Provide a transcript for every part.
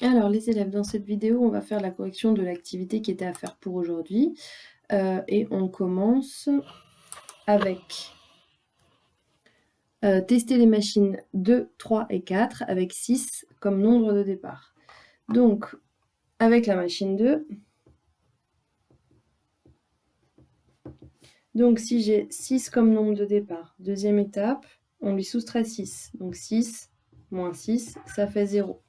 Alors les élèves, dans cette vidéo, on va faire la correction de l'activité qui était à faire pour aujourd'hui. Et on commence avec tester les machines 2, 3 et 4 avec 6 comme nombre de départ. Donc, avec la machine 2, donc si j'ai 6 comme nombre de départ, deuxième étape, on lui soustrait 6. Donc 6 moins 6, ça fait 0.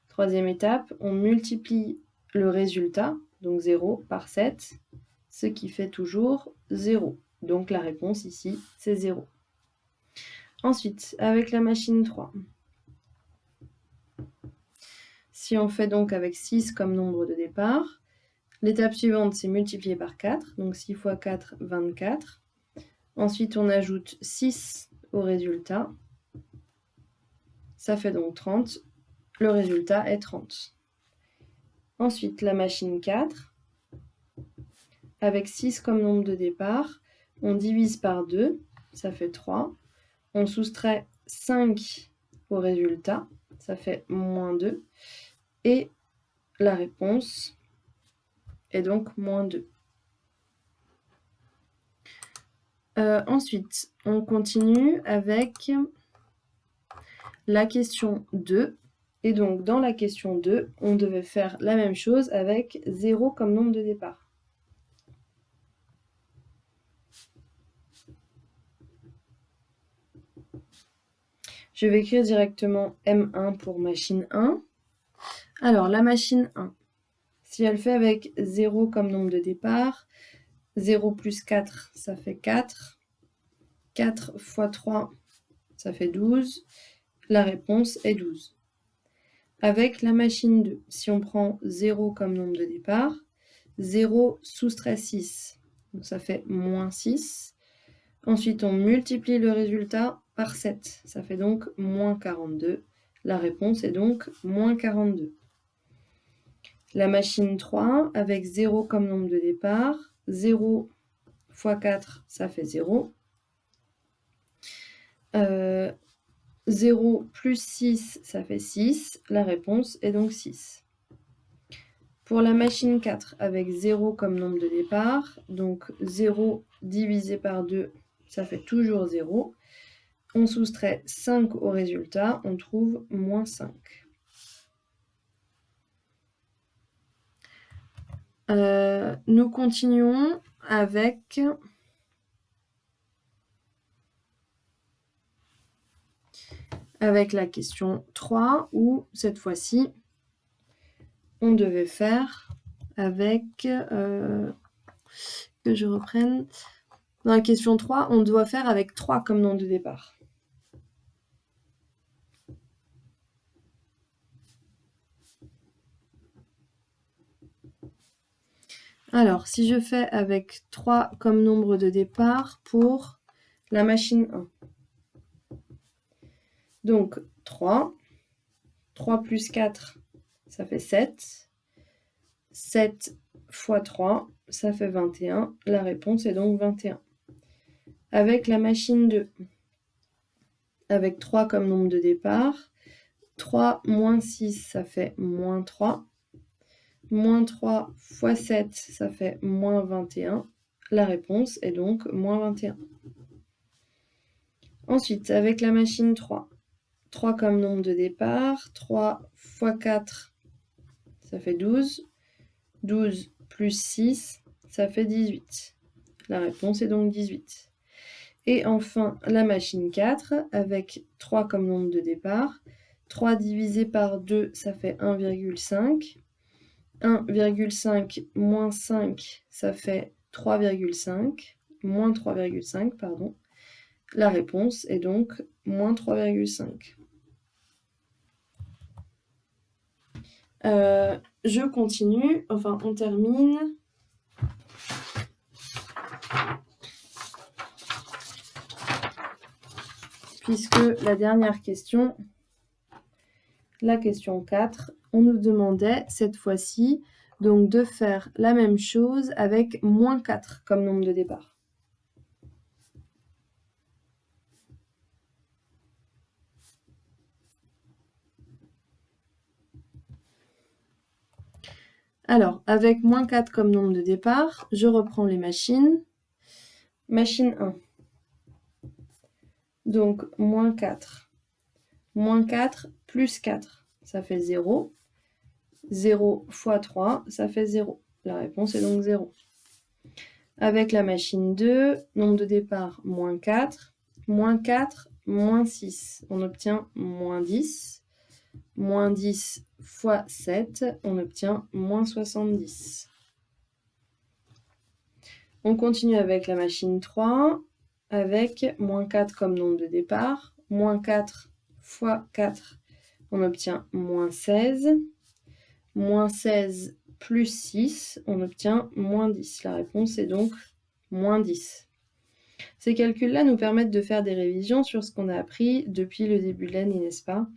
Troisième étape, on multiplie le résultat, donc 0 par 7, ce qui fait toujours 0. Donc la réponse ici, c'est 0. Ensuite, avec la machine 3, si on fait donc avec 6 comme nombre de départ, l'étape suivante, c'est multiplier par 4, donc 6 fois 4, 24. Ensuite, on ajoute 6 au résultat, ça fait donc 30. Le résultat est 30. Ensuite, la machine 4, avec 6 comme nombre de départ, on divise par 2, ça fait 3. On soustrait 5 au résultat, ça fait moins 2. Et la réponse est donc moins 2. Ensuite, on continue avec la question 2. Et donc, dans la question 2, on devait faire la même chose avec 0 comme nombre de départ. Je vais écrire directement M1 pour machine 1. Alors, la machine 1, si elle fait avec 0 comme nombre de départ, 0 plus 4, ça fait 4. 4 fois 3, ça fait 12. La réponse est 12. Avec la machine 2, si on prend 0 comme nombre de départ, 0 soustrait 6, donc ça fait moins 6. Ensuite, on multiplie le résultat par 7, ça fait donc moins 42. La réponse est donc moins 42. La machine 3, avec 0 comme nombre de départ, 0 fois 4, ça fait 0. 0 plus 6, ça fait 6. La réponse est donc 6. Pour la machine 4, avec 0 comme nombre de départ, donc 0 divisé par 2, ça fait toujours 0. On soustrait 5 au résultat, on trouve moins 5. Nous continuons avec la question 3, où cette fois-ci, on devait faire avec... que je reprenne. Dans la question 3, on doit faire avec 3 comme nombre de départ. Alors, si je fais avec 3 comme nombre de départ pour la machine 1. Donc, 3. 3 plus 4, ça fait 7. 7 fois 3, ça fait 21. La réponse est donc 21. Avec la machine 2, avec 3 comme nombre de départ, 3 moins 6, ça fait moins 3. Moins 3 fois 7, ça fait moins 21. La réponse est donc moins 21. Ensuite, avec la machine 3, 3 comme nombre de départ, 3 fois 4, ça fait 12. 12 plus 6, ça fait 18. La réponse est donc 18. Et enfin, la machine 4, avec 3 comme nombre de départ. 3 divisé par 2, ça fait 1,5. 1,5 moins 5, ça fait 3,5. Moins 3,5, pardon. La réponse est donc moins 3,5. Je continue, enfin on termine. Puisque la dernière question, la question 4, on nous demandait cette fois-ci donc de faire la même chose avec moins 4 comme nombre de départ. Alors, avec moins 4 comme nombre de départ, je reprends les machines. Machine 1. Donc, moins 4. Moins 4 plus 4, ça fait 0. 0 fois 3, ça fait 0. La réponse est donc 0. Avec la machine 2, nombre de départ, moins 4. Moins 4, moins 6, on obtient moins 10. Moins 10 fois 7, on obtient moins 70. On continue avec la machine 3, avec moins 4 comme nombre de départ. Moins 4 fois 4, on obtient moins 16. Moins 16 plus 6, on obtient moins 10. La réponse est donc moins 10. Ces calculs-là nous permettent de faire des révisions sur ce qu'on a appris depuis le début de l'année, n'est-ce pas?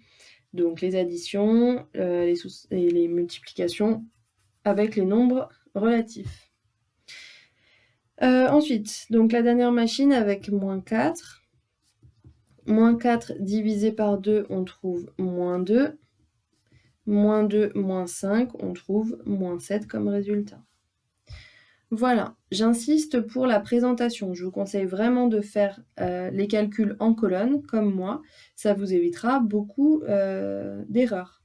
Donc les additions et les multiplications avec les nombres relatifs. Ensuite, donc la dernière machine avec moins 4. Moins 4 divisé par 2, on trouve moins 2. Moins 2, moins 5, on trouve moins 7 comme résultat. Voilà, j'insiste pour la présentation. Je vous conseille vraiment de faire les calculs en colonne, comme moi. Ça vous évitera beaucoup d'erreurs.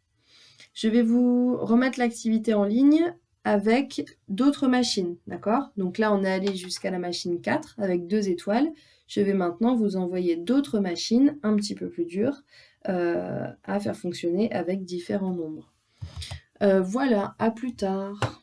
Je vais vous remettre l'activité en ligne avec d'autres machines, d'accord? Donc là, on est allé jusqu'à la machine 4 avec 2 étoiles. Je vais maintenant vous envoyer d'autres machines un petit peu plus dures à faire fonctionner avec différents nombres. Voilà, à plus tard.